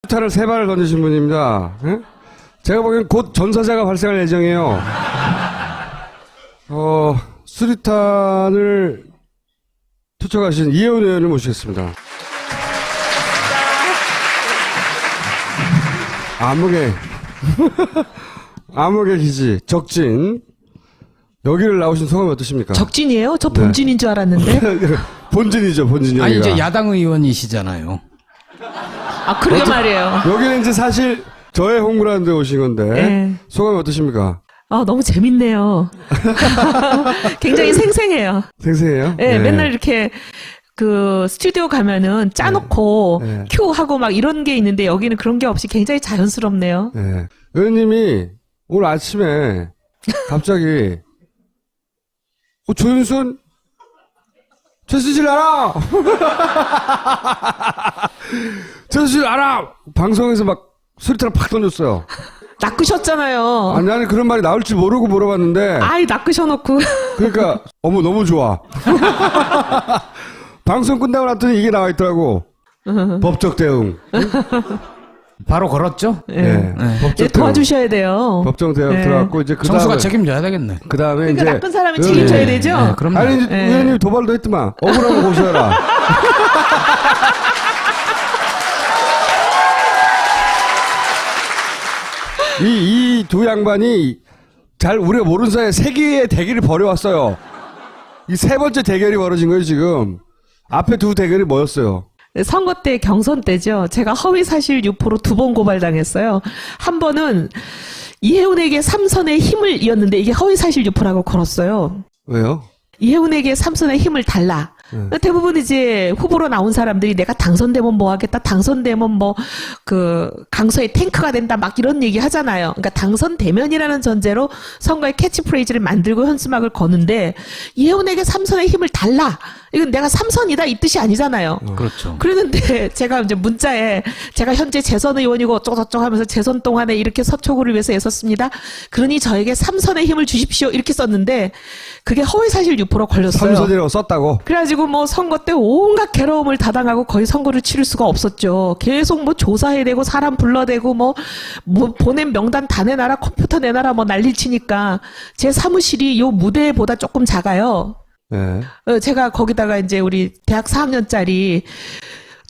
수류탄을 3발을 던지신 분입니다. 예? 제가 보기엔 곧 전사자가 발생할 예정이에요. 수류탄을 투척하신 이혜원 의원을 모시겠습니다. 암흑의 기지, 적진. 여기를 나오신 소감이 어떠십니까? 적진이에요? 저 본진인 줄 알았는데. 본진이죠, 본진. 아니, 여기가. 이제 야당 의원이시잖아요. 아, 그러게 말이에요. 여기는 이제 사실 저의 홍보라는 데 오신 건데. 네. 소감이 어떠십니까? 아, 너무 재밌네요. 굉장히 생생해요. 생생해요? 네, 맨날 이렇게 그 스튜디오 가면은 짜놓고 네. 큐 하고 막 이런 게 있는데 여기는 그런 게 없이 굉장히 자연스럽네요. 네. 의원님이 오늘 아침에 갑자기 조윤선 최순실 알아! 최순실 알아! 방송에서 막 수류탄을 팍 던졌어요. 낚으셨잖아요. 아니, 나는 그런 말이 나올 줄 모르고 물어봤는데. 아이, 낚으셔놓고. 그러니까, 어머, 너무 좋아. 방송 끝나고 났더니 이게 나와 있더라고. 법적 대응. 바로 걸었죠? 네. 법적 예, 도와주셔야 돼요. 법정 대응 네. 들어갔고, 이제 그 정수가 다음에. 책임져야 되겠네. 그 다음에 그러니까 이제. 낚은 사람이 책임져야 되죠? 네, 그럼요. 아니, 이제 네. 의원님이 도발도 했더만. 억울하면 고소해라. 이 두 양반이 잘 우리가 모르는 사이에 세계의 대결을 벌여왔어요. 이 세 번째 대결이 벌어진 거예요, 지금. 앞에 두 대결이 뭐였어요? 선거 때 경선 때죠. 제가 허위사실 유포로 2번 고발당했어요. 한 번은 이혜훈에게 삼선의 힘을 이었는데 이게 허위사실 유포라고 걸었어요. 왜요? 이혜훈에게 삼선의 힘을 달라. 대부분 이제 후보로 나온 사람들이 내가 당선되면 뭐 하겠다, 당선되면 뭐 그 강서의 탱크가 된다 막 이런 얘기 하잖아요. 그러니까 당선되면이라는 전제로 선거의 캐치프레이즈를 만들고 현수막을 거는데 이혜훈에게 삼선의 힘을 달라. 이건 내가 삼선이다 이 뜻이 아니잖아요. 그렇죠. 그랬는데 제가 이제 문자에 제가 현재 재선 의원이고 어쩌고저쩌고 하면서 재선 동안에 이렇게 서초구를 위해서 애썼습니다. 그러니 저에게 삼선의 힘을 주십시오 이렇게 썼는데 그게 허위사실 유포로 걸렸어요. 삼선이라고 썼다고? 그래가지고 뭐 선거 때 온갖 괴로움을 다당하고 거의 선거를 치를 수가 없었죠. 계속 뭐 조사해야 되고 사람 불러대고 뭐 보낸 명단 다 내놔라 컴퓨터 내놔라 뭐 난리 치니까 제 사무실이 요 무대보다 조금 작아요. 네. 제가 거기다가 이제 우리 대학 4학년짜리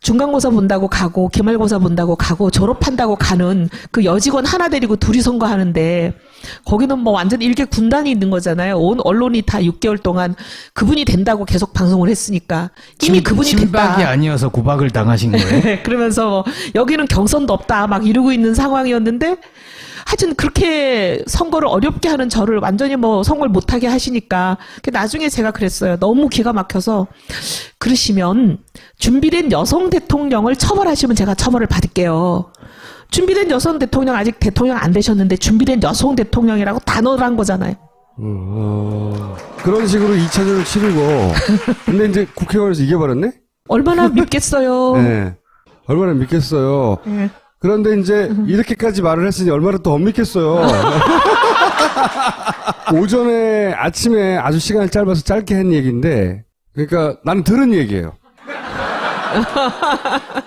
중간고사 본다고 가고 기말고사 본다고 가고 졸업한다고 가는 그 여직원 하나 데리고 둘이 선거하는데 거기는 뭐 완전 일개 군단이 있는 거잖아요. 온 언론이 다 6개월 동안 그분이 된다고 계속 방송을 했으니까 이미 그분이 침박이 됐다. 아니어서 구박을 당하신 거예요? 그러면서 뭐 여기는 경선도 없다 막 이러고 있는 상황이었는데 하여튼 그렇게 선거를 어렵게 하는 저를 완전히 뭐 선거를 못하게 하시니까 나중에 제가 그랬어요. 너무 기가 막혀서 그러시면 준비된 여성 대통령을 처벌하시면 제가 처벌을 받을게요. 준비된 여성 대통령 아직 대통령 안 되셨는데 준비된 여성 대통령이라고 단어를 한 거잖아요. 그런 식으로 2차전을 치르고 근데 이제 국회의원에서 이겨버렸네? 얼마나 믿겠어요. 네. 얼마나 믿겠어요. 네. 그런데 이제 이렇게까지 말을 했으니 얼마나 또 못 믿겠어요. 오전에 아침에 아주 시간이 짧아서 짧게 한 얘기인데 그러니까 나는 들은 얘기예요.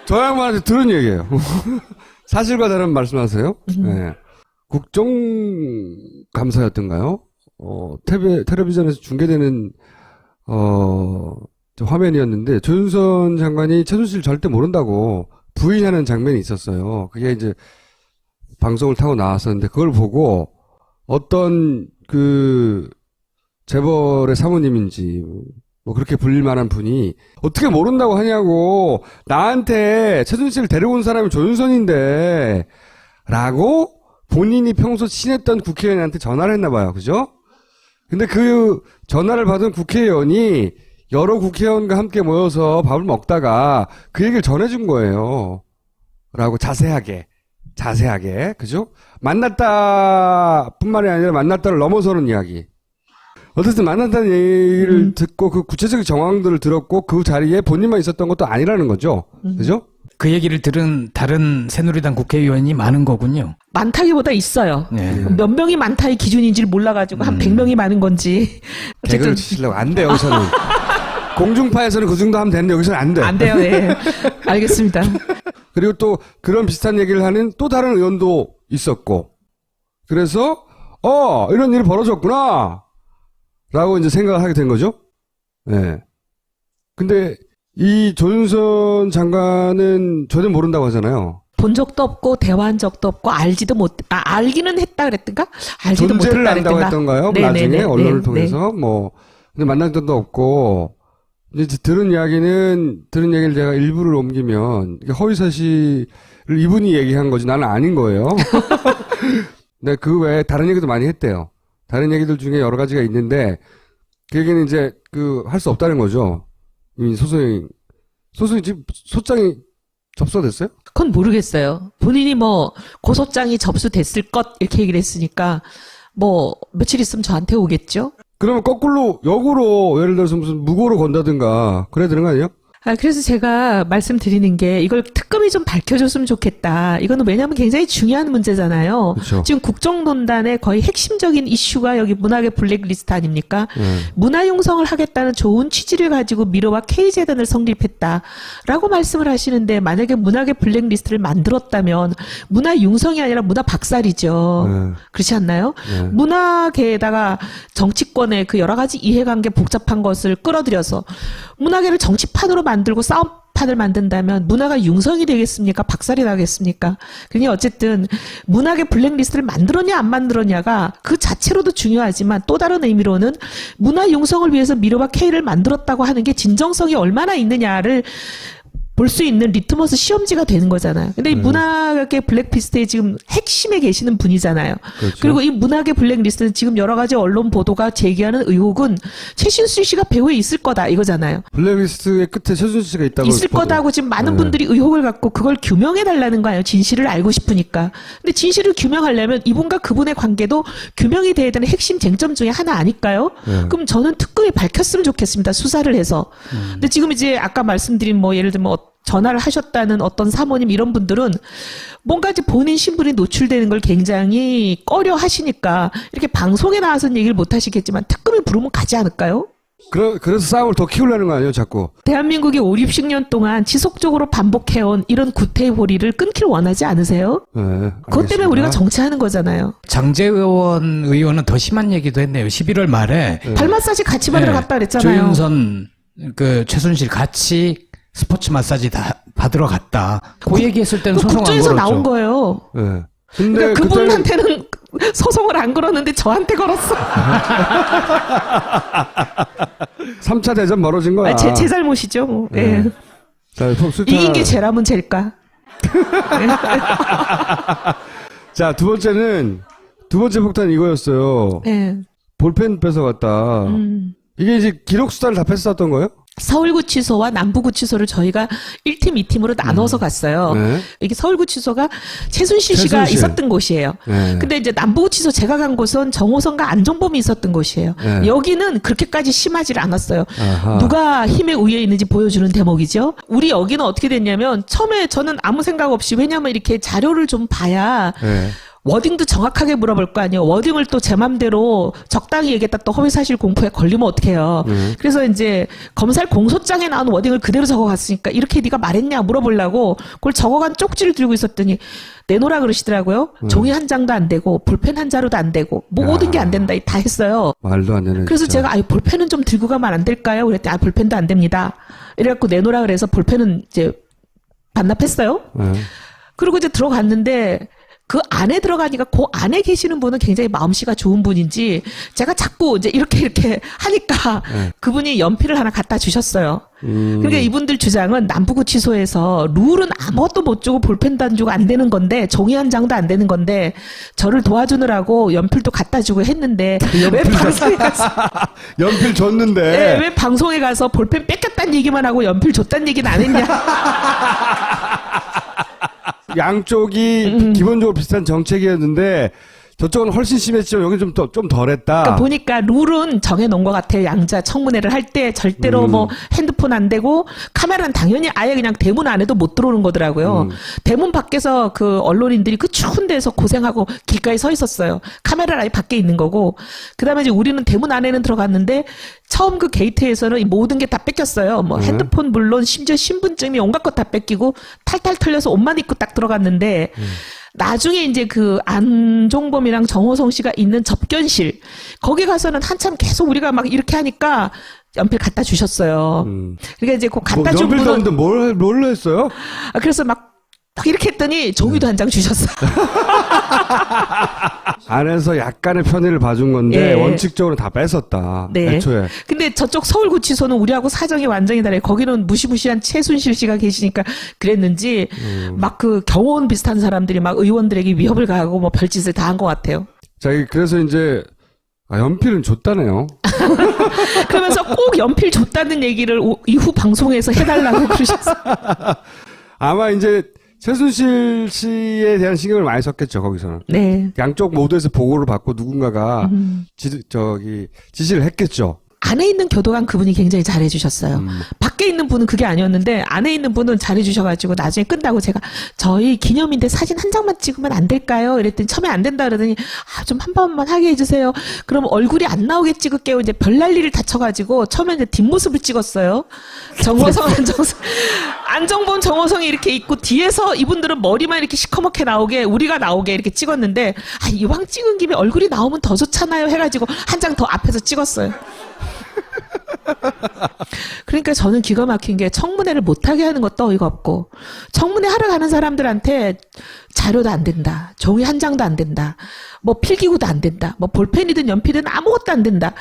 저 양반한테 들은 얘기예요. 사실과 다른 말씀하세요. 네. 국정감사였던가요? 텔레비전에서 중계되는 화면이었는데 조윤선 장관이 최순실 절대 모른다고 부인하는 장면이 있었어요. 그게 이제 방송을 타고 나왔었는데 그걸 보고 어떤 그 재벌의 사모님인지 뭐 그렇게 불릴 만한 분이 어떻게 모른다고 하냐고 나한테 최순실을 데려온 사람이 조윤선인데 라고 본인이 평소 친했던 국회의원한테 전화를 했나 봐요. 그죠? 근데 그 전화를 받은 국회의원이 여러 국회의원과 함께 모여서 밥을 먹다가 그 얘기를 전해준 거예요. 라고 자세하게. 그죠? 만났다 뿐만이 아니라 만났다를 넘어서는 이야기. 어쨌든 만났다는 얘기를 듣고 그 구체적인 정황들을 들었고 그 자리에 본인만 있었던 것도 아니라는 거죠. 그죠? 그 얘기를 들은 다른 새누리당 국회의원이 많은 거군요. 많다기보다 있어요. 네. 몇 명이 많다의 기준인지를 몰라가지고 한 100명이 많은 건지. 개그를 치시려고 안 돼요, 여기서는. 공중파에서는 그 정도 하면 되는데 여기서는 안 돼. 안 돼요. 예. 알겠습니다. 그리고 또 그런 비슷한 얘기를 하는 또 다른 의원도 있었고. 그래서 이런 일이 벌어졌구나 라고 이제 생각을 하게 된 거죠. 예. 근데 이 조윤선 장관은 전혀 모른다고 하잖아요. 본 적도 없고 대화한 적도 없고 알기는 했다 그랬던가? 알지도 존재를 못했다 안다고 그랬던가? 했던가요? 네네네. 나중에 언론을 네, 통해서 근데 만난 적도 없고 이제 들은 얘기를 제가 일부를 옮기면 이게 허위 사실을 이분이 얘기한 거지 나는 아닌 거예요. 네, 그 외에 다른 얘기도 많이 했대요. 다른 얘기들 중에 여러 가지가 있는데 그 얘기는 이제 할 수 없다는 거죠. 이미 소송이 지금 소장이 접수가 됐어요? 그건 모르겠어요. 본인이 고소장이 접수됐을 것 이렇게 얘기를 했으니까 며칠 있으면 저한테 오겠죠? 그러면 거꾸로 역으로 예를 들어서 무슨 무고로 건다든가 그래야 되는 거 아니에요? 그래서 제가 말씀드리는 게 이걸 특검이 좀 밝혀줬으면 좋겠다. 이거는 왜냐하면 굉장히 중요한 문제잖아요. 그렇죠. 지금 국정농단의 거의 핵심적인 이슈가 여기 문학의 블랙리스트 아닙니까? 문화융성을 하겠다는 좋은 취지를 가지고 미르와 K재단을 성립했다라고 말씀을 하시는데 만약에 문학의 블랙리스트를 만들었다면 문화융성이 아니라 문화박살이죠. 그렇지 않나요? 문학에다가 정치권의 그 여러 가지 이해관계 복잡한 것을 끌어들여서 문학계를 정치판으로 만들고 싸움판을 만든다면 문화가 융성이 되겠습니까? 박살이 나겠습니까? 그러니 어쨌든 문학의 블랙리스트를 만들었냐 안 만들었냐가 그 자체로도 중요하지만 또 다른 의미로는 문화 융성을 위해서 미르와 K를 만들었다고 하는 게 진정성이 얼마나 있느냐를 볼 수 있는 리트머스 시험지가 되는 거잖아요. 근데 이 문학의 블랙리스트에 지금 핵심에 계시는 분이잖아요. 그렇죠. 그리고 이 문학의 블랙리스트는 지금 여러 가지 언론 보도가 제기하는 의혹은 최신수 씨가 배후에 있을 거다 이거잖아요. 블랙리스트의 끝에 최순실 씨가 있다고 있을 거다고 지금 많은 분들이 의혹을 갖고 그걸 규명해 달라는 거예요. 진실을 알고 싶으니까. 근데 진실을 규명하려면 이분과 그분의 관계도 규명이 돼야 되는 핵심 쟁점 중에 하나 아닐까요? 그럼 저는 특검이 밝혔으면 좋겠습니다. 수사를 해서. 근데 지금 이제 아까 말씀드린 예를 들면 전화를 하셨다는 어떤 사모님 이런 분들은 뭔가 이제 본인 신분이 노출되는 걸 굉장히 꺼려 하시니까 이렇게 방송에 나와서는 얘기를 못 하시겠지만 특검이 부르면 가지 않을까요? 그래서 싸움을 더 키우려는 거 아니에요, 자꾸? 대한민국이 5, 60년 동안 지속적으로 반복해온 이런 구태의보리를 끊길 원하지 않으세요? 네, 그것 때문에 알겠습니다. 우리가 정치하는 거잖아요. 장재원 의원은 더 심한 얘기도 했네요. 11월 말에 발 마사지 같이 받으러 갔다 그랬잖아요. 조윤선 최순실 같이 스포츠 마사지 다 받으러 갔다. 그 얘기했을 때는 소송 안 국조에서 걸었죠. 나온 거예요. 네. 근데 그러니까 그분한테는 소송을 안 걸었는데 저한테 걸었어. 3차 대전 멀어진 거야. 제 잘못이죠. 뭐. 예. 자, 이긴 게 죄라면 죄일까? 자, 두 번째 폭탄 이거였어요. 예. 볼펜 뺏어갔다. 이게 이제 기록 수사를 다 뺏어갔던 거예요? 서울구치소와 남부구치소를 저희가 1팀, 2팀으로 나눠서 갔어요. 네. 이게 서울구치소가 최순실 씨가 최순실. 있었던 곳이에요. 네. 근데 이제 남부구치소 제가 간 곳은 정호성과 안종범이 있었던 곳이에요. 네. 여기는 그렇게까지 심하지 않았어요. 아하. 누가 힘에 우위에 있는지 보여주는 대목이죠. 우리 여기는 어떻게 됐냐면 처음에 저는 아무 생각 없이 왜냐면 이렇게 자료를 좀 봐야 네. 워딩도 정확하게 물어볼 거 아니에요. 워딩을 또 제 맘대로 적당히 얘기했다 또 허위사실 공표에 걸리면 어떡해요. 그래서 이제 검찰 공소장에 나온 워딩을 그대로 적어갔으니까 이렇게 네가 말했냐 물어보려고 그걸 적어간 쪽지를 들고 있었더니 내놓으라 그러시더라고요. 종이 한 장도 안 되고 볼펜 한 자루도 안 되고 모든 게 안 된다 다 했어요. 말도 안 되는. 그래서 진짜. 제가 볼펜은 좀 들고 가면 안 될까요? 그랬더니 볼펜도 안 됩니다. 이래갖고 내놓으라 그래서 볼펜은 이제 반납했어요. 네. 그리고 이제 들어갔는데 그 안에 들어가니까 그 안에 계시는 분은 굉장히 마음씨가 좋은 분인지 제가 자꾸 이제 이렇게 하니까 그분이 연필을 하나 갖다 주셨어요. 그러니까 이분들 주장은 남부구치소에서 룰은 아무것도 못 주고 볼펜도 안 주고 안 되는 건데 종이 한 장도 안 되는 건데 저를 도와주느라고 연필도 갖다 주고 했는데 왜 방송에 가서 연필 줬는데. 네, 왜 방송에 가서 볼펜 뺏겼다는 얘기만 하고 연필 줬다는 얘기는 안 했냐. 양쪽이 기본적으로 비슷한 정책이었는데 저쪽은 훨씬 심했지만 여기 좀 덜했다. 그러니까 보니까 룰은 정해놓은 것 같아요. 양자 청문회를 할 때 절대로 뭐 핸드폰 안 되고 카메라는 당연히 아예 그냥 대문 안에도 못 들어오는 거더라고요. 대문 밖에서 그 언론인들이 그 추운 데서 고생하고 길가에 서 있었어요. 카메라는 아예 밖에 있는 거고. 그다음에 이제 우리는 대문 안에는 들어갔는데 처음 그 게이트에서는 이 모든 게 다 뺏겼어요. 뭐 핸드폰 물론 심지어 신분증이 온갖 것 다 뺏기고 탈탈 털려서 옷만 입고 딱 들어갔는데 나중에 이제 그 안종범이랑 정호성 씨가 있는 접견실 거기 가서는 한참 계속 우리가 막 이렇게 하니까 연필 갖다 주셨어요. 그러니까 이제 그 갖다 준 연필도 분은 없는데 뭘 했어요? 그래서 막 이렇게 했더니 종이도 한 장 주셨어. 안에서 약간의 편의를 봐준 건데 예. 원칙적으로 다 뺏었다. 네. 애초에. 근데 저쪽 서울구치소는 우리하고 사정이 완전히 달라요. 거기는 무시무시한 최순실 씨가 계시니까 그랬는지 막 그 경호원 비슷한 사람들이 막 의원들에게 위협을 가하고 뭐 별짓을 다 한 것 같아요. 자, 그래서 이제 연필은 줬다네요. 그러면서 꼭 연필 줬다는 얘기를 이후 방송에서 해달라고 그러셨어요. 아마 이제 최순실 씨에 대한 신경을 많이 썼겠죠, 거기서는. 네. 양쪽 모두에서 보고를 받고 누군가가 지시를 했겠죠. 안에 있는 교도관 그분이 굉장히 잘해주셨어요. 밖에 있는 분은 그게 아니었는데 안에 있는 분은 잘해주셔가지고 나중에 끝나고 제가 저희 기념인데 사진 한 장만 찍으면 안 될까요? 이랬더니 처음에 안 된다 그러더니 좀 한 번만 하게 해주세요. 그럼 얼굴이 안 나오게 찍을게요. 이제 별난리를 다쳐가지고 처음에 이제 뒷모습을 찍었어요. 정호성, 안정범, 정호성이 이렇게 있고 뒤에서 이분들은 머리만 이렇게 시커멓게 나오게 우리가 나오게 이렇게 찍었는데 이왕 찍은 김에 얼굴이 나오면 더 좋잖아요 해가지고 한 장 더 앞에서 찍었어요. 그러니까 저는 기가 막힌 게 청문회를 못하게 하는 것도 어이가 없고 청문회 하러 가는 사람들한테 자료도 안 된다. 종이 한 장도 안 된다. 뭐 필기구도 안 된다. 뭐 볼펜이든 연필이든 아무것도 안 된다.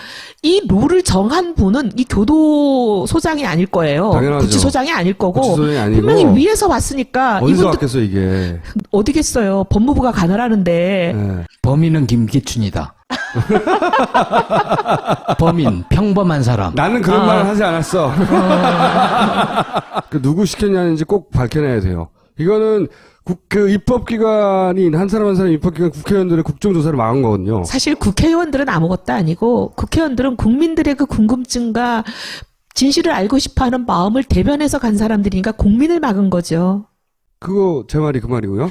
이 룰을 정한 분은 이 교도소장이 아닐 거예요. 당연하죠. 구치소장이 아닐 거고 구치소장이 아니고. 분명히 위에서 왔으니까 어디서 이분들 왔겠어, 이게. 어디겠어요. 법무부가 가느라는데 네. 범인은 김기춘이다. 범인 평범한 사람. 나는 그런 말을 하지 않았어. 그 누구 시켰냐는지 꼭 밝혀내야 돼요. 이거는 그 입법기관인 한 사람 한 사람 입법기관 국회의원들의 국정조사를 막은 거거든요. 사실 국회의원들은 아무것도 아니고 국회의원들은 국민들의 그 궁금증과 진실을 알고 싶어하는 마음을 대변해서 간 사람들이니까 국민을 막은 거죠. 그거 제 말이 그 말이고요.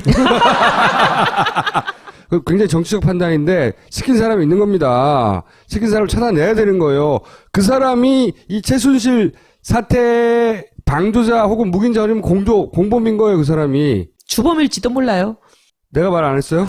그 굉장히 정치적 판단인데 시킨 사람이 있는 겁니다. 시킨 사람을 찾아내야 되는 거예요. 그 사람이 이 최순실 사태 방조자 혹은 묵인자 아니면 공범인 거예요. 그 사람이. 주범일지도 몰라요. 내가 말 안 했어요?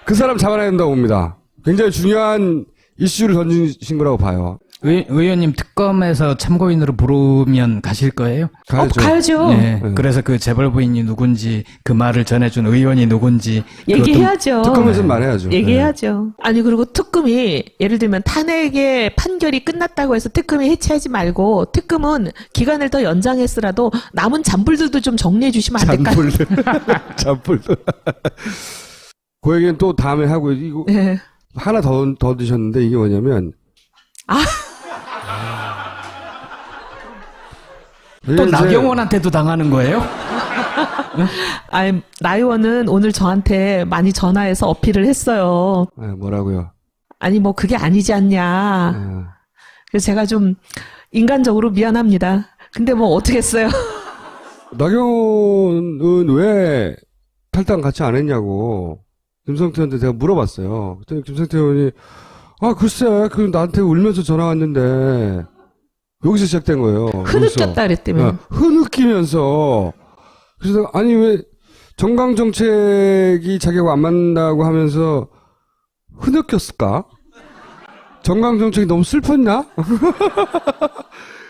그 사람 잡아내야 된다고 봅니다. 굉장히 중요한 이슈를 던지신 거라고 봐요. 의원님 특검에서 참고인으로 부르면 가실 거예요? 가야죠. 가야죠. 네. 그래서 그 재벌 부인이 누군지 그 말을 전해준 의원이 누군지 얘기해야죠. 특검에서는 말해야죠. 얘기해야죠. 아니 그리고 특검이 예를 들면 탄핵의 판결이 끝났다고 해서 특검이 해체하지 말고 특검은 기간을 더 연장했으라도 남은 잔불들도 좀 정리해 주시면 안 될까요? 잔불들. 그 얘기는 또 다음에 하고 이거 네. 하나 더 드셨는데 이게 뭐냐면 또 나경원한테도 당하는 거예요? 아니 나 의원은 오늘 저한테 많이 전화해서 어필을 했어요. 뭐라고요? 아니 뭐 그게 아니지 않냐. 그래서 제가 좀 인간적으로 미안합니다. 근데 뭐 어떻게 했어요? 나경원은 왜 탈당 같이 안 했냐고 김성태 의원한테 제가 물어봤어요. 그랬더니 김성태 의원이 글쎄 나한테 울면서 전화 왔는데 여기서 시작된 거예요. 흐느꼈다 그랬다며. 흐느끼면서 그래서 아니 왜 정강정책이 자기하고 안 맞는다고 하면서 흐느꼈을까? 정강정책이 너무 슬펐나?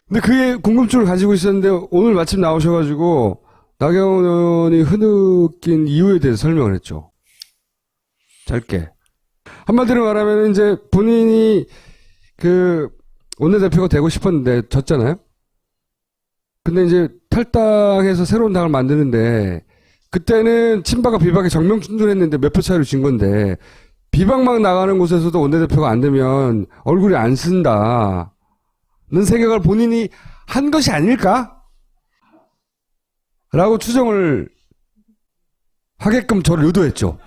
근데 그게 궁금증을 가지고 있었는데 오늘 마침 나오셔가지고 나경원 의원이 흐느낀 이유에 대해서 설명을 했죠. 짧게. 한마디로 말하면 이제 본인이 그 원내대표가 되고 싶었는데 졌잖아요. 근데 이제 탈당해서 새로운 당을 만드는데 그때는 친박과 비박이 정면 충돌했는데 몇 표 차이로 진 건데 비박막 나가는 곳에서도 원내대표가 안 되면 얼굴이 안 쓴다는 생각을 본인이 한 것이 아닐까? 라고 추정을 하게끔 저를 의도했죠.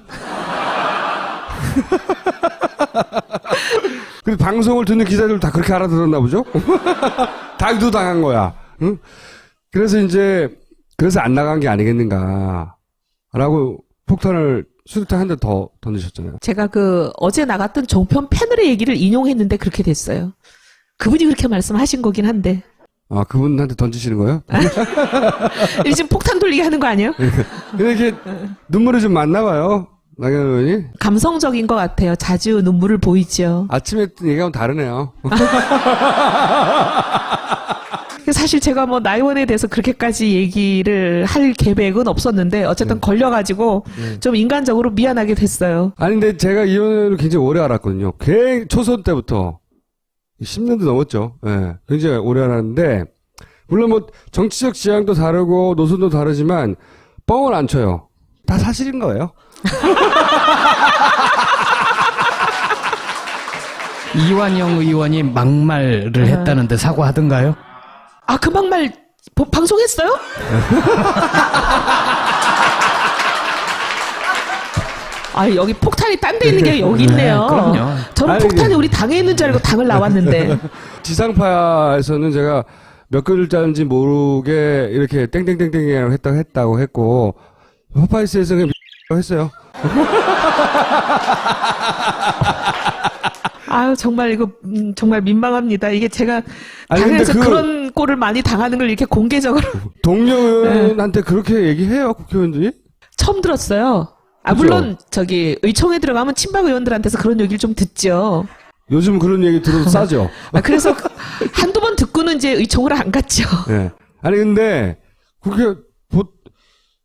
근데 방송을 듣는 기자들 다 그렇게 알아들었나 보죠? 다 의도당한 거야. 응? 그래서 그래서 안 나간 게 아니겠는가. 라고 폭탄을 수류탄 한 대 더 던지셨잖아요. 제가 어제 나갔던 종편 패널의 얘기를 인용했는데 그렇게 됐어요. 그분이 그렇게 말씀하신 거긴 한데. 아, 그분한테 던지시는 거예요? 이 지금 폭탄 돌리게 하는 거 아니에요? 근데 이게 눈물이 좀 많나 봐요. 나경원 의원이. 감성적인 것 같아요. 자주 눈물을 보이죠. 아침에 했던 얘기하고 다르네요. 사실 제가 나 의원에 대해서 그렇게까지 얘기를 할 계획은 없었는데 어쨌든 걸려가지고 좀 인간적으로 미안하게 됐어요. 아니, 근데 제가 이 의원을 굉장히 오래 알았거든요. 초선 때부터. 10년도 넘었죠. 예. 굉장히 오래 알았는데, 물론 정치적 지향도 다르고, 노선도 다르지만, 뻥을 안 쳐요. 다 사실인 거예요. 이완영 의원이 막말을 했다는데 사과하던가요? 아, 그 막말 방송했어요? 아, 여기 폭탄이 딴 데 있는 게 여기 있네요. 그럼요. 저는 아니, 폭탄이 우리 당에 있는 줄 알고 당을 나왔는데. 지상파에서는 제가 몇 글자인지 모르게 이렇게 땡땡땡땡이라고 했다고 했고, 허파이스에서 그냥 했어요. 아유, 정말 이거 정말 민망합니다. 이게 제가 아니, 당에서 근데 그런 꼴을 많이 당하는 걸 이렇게 공개적으로 동료 의원한테 그렇게 얘기해요, 국회의원들이? 처음 들었어요. 아, 그죠? 물론 의총에 들어가면 친박 의원들한테서 그런 얘기를 좀 듣죠. 요즘 그런 얘기 들어도 싸죠. 아, 그래서 한두 번 듣고는 이제 의총을 안 갔죠. 네. 아니, 근데,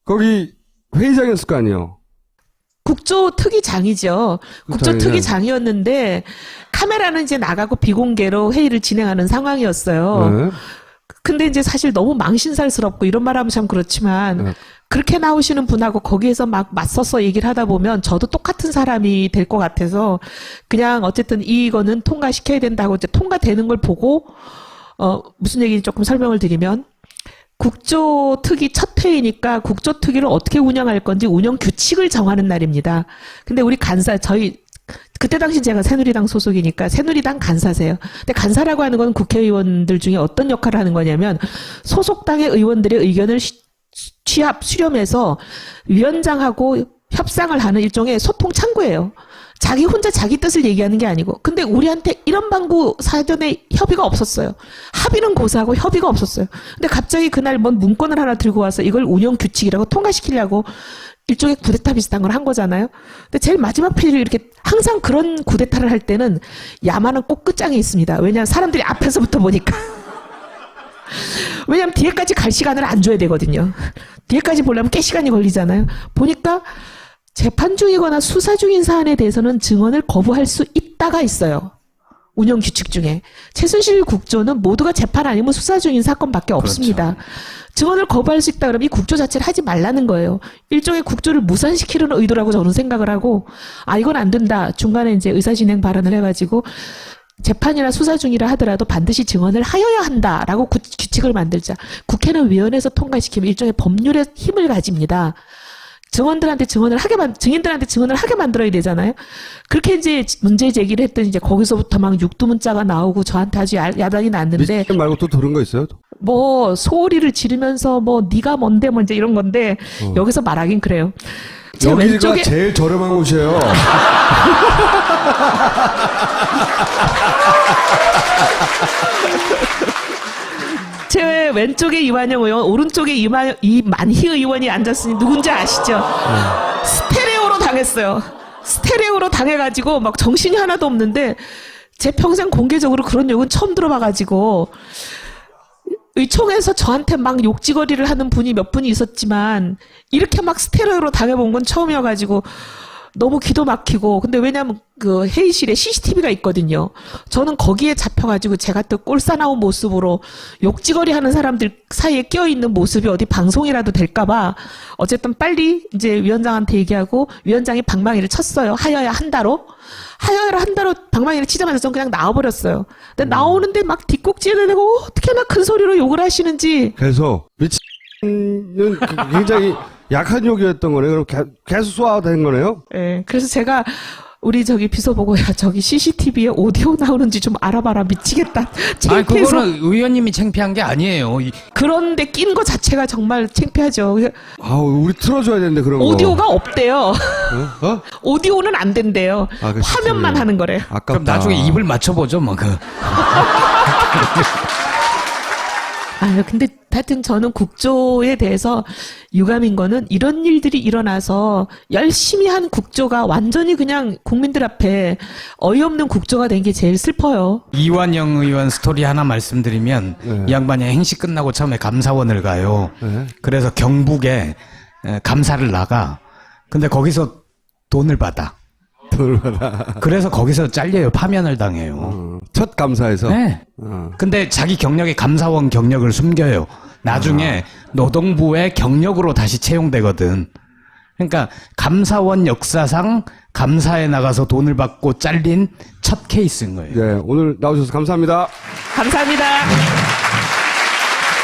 거기 회의장이었을 거 아니에요? 국조특위장이죠. 국조특위장이었는데 카메라는 이제 나가고 비공개로 회의를 진행하는 상황이었어요. 네. 근데 이제 사실 너무 망신살스럽고 이런 말하면 참 그렇지만 네. 그렇게 나오시는 분하고 거기에서 막 맞서서 얘기를 하다 보면 저도 똑같은 사람이 될 것 같아서 그냥 어쨌든 이거는 통과시켜야 된다고 이제 통과되는 걸 보고 무슨 얘기인지 조금 설명을 드리면 국조특위 첫 회의니까 국조특위를 어떻게 운영할 건지 운영 규칙을 정하는 날입니다. 근데 우리 그때 당시 제가 새누리당 소속이니까 새누리당 간사세요. 근데 간사라고 하는 건 국회의원들 중에 어떤 역할을 하는 거냐면 소속당의 의원들의 의견을 수렴해서 위원장하고 협상을 하는 일종의 소통 창구예요. 자기 혼자 자기 뜻을 얘기하는 게 아니고. 근데 우리한테 이런 방구 사전에 협의가 없었어요. 합의는 고사하고 협의가 없었어요. 근데 갑자기 그날 뭔 문건을 하나 들고 와서 이걸 운영 규칙이라고 통과시키려고 일종의 쿠데타 비슷한 걸 한 거잖아요. 근데 제일 마지막 페이지를 이렇게 항상 그런 쿠데타를 할 때는 야만은 꼭 끝장에 있습니다. 왜냐하면 사람들이 앞에서부터 보니까. 왜냐하면 뒤에까지 갈 시간을 안 줘야 되거든요. 뒤에까지 보려면 꽤 시간이 걸리잖아요. 보니까 재판 중이거나 수사 중인 사안에 대해서는 증언을 거부할 수 있다가 있어요. 운영 규칙 중에. 최순실 국조는 모두가 재판 아니면 수사 중인 사건밖에 없습니다. 증언을 거부할 수 있다 그러면 이 국조 자체를 하지 말라는 거예요. 일종의 국조를 무산시키려는 의도라고 저는 생각을 하고, 아, 이건 안 된다. 중간에 이제 의사진행 발언을 해가지고 재판이나 수사 중이라 하더라도 반드시 증언을 하여야 한다라고 규칙을 만들자. 국회는 위원회에서 통과시키면 일종의 법률의 힘을 가집니다. 증인들한테 증언을 하게 만들어야 되잖아요. 그렇게 이제 문제 제기를 했더니 이제 거기서부터 막 육두문자가 나오고 저한테 아주 야단이 났는데. 미션 말고 또 들은 거 있어요? 뭐 소리를 지르면서 뭐 네가 뭔데 뭐 이제 이런 건데 여기서 말하긴 그래요. 제 여기가 왼쪽에 제일 저렴한 곳이에요. 제 왼쪽에 이완영 의원, 오른쪽에 이만희 의원이 앉았으니 누군지 아시죠? 스테레오로 당했어요. 스테레오로 당해가지고 막 정신이 하나도 없는데 제 평생 공개적으로 그런 욕은 처음 들어봐가지고 의총에서 저한테 막 욕지거리를 하는 분이 몇 분이 있었지만 이렇게 막 스테레오로 당해본 건 처음이어가지고 너무 기도 막히고. 근데 왜냐면 그 회의실에 CCTV가 있거든요. 저는 거기에 잡혀가지고 제가 또 꼴싸나운 모습으로 욕지거리 하는 사람들 사이에 껴있는 모습이 어디 방송이라도 될까봐 어쨌든 빨리 이제 위원장한테 얘기하고 위원장이 방망이를 쳤어요. 하여야 한다로 방망이를 치자마자 전 그냥 나와버렸어요. 근데 나오는데 막 뒷꼭지를 내고 어떻게나 큰 소리로 욕을 하시는지. 그래서 미친은 굉장히 약한 욕이었던 거네요. 그럼 계속 소화된 거네요? 예. 그래서 제가 우리 저기 비서 보고 야 저기 CCTV에 오디오 나오는지 좀 알아봐라 미치겠다. 아니 창피해서. 그거는 의원님이 창피한 게 아니에요. 그런데 낀 거 자체가 정말 창피하죠. 아우, 우리 틀어줘야 되는데, 그런 거. 오디오가 없대요. 어? 오디오는 안 된대요. 아, 그 화면만 CCTV. 하는 거래. 아깝다. 그럼 나중에 입을 맞춰보죠, 뭐 그. 아유, 근데 하여튼 저는 국조에 대해서 유감인 거는 이런 일들이 일어나서 열심히 한 국조가 완전히 그냥 국민들 앞에 어이없는 국조가 된 게 제일 슬퍼요. 이완영 의원 스토리 하나 말씀드리면 네. 이 양반이 행시 끝나고 처음에 감사원을 가요. 네. 그래서 경북에 감사를 나가. 근데 거기서 돈을 받아. 그래서 거기서 잘려요. 파면을 당해요. 첫 감사에서. 네. 근데 자기 경력에 감사원 경력을 숨겨요. 나중에 노동부의 경력으로 다시 채용되거든. 그러니까 감사원 역사상 감사에 나가서 돈을 받고 잘린 첫 케이스인 거예요. 네, 오늘 나오셔서 감사합니다. 감사합니다.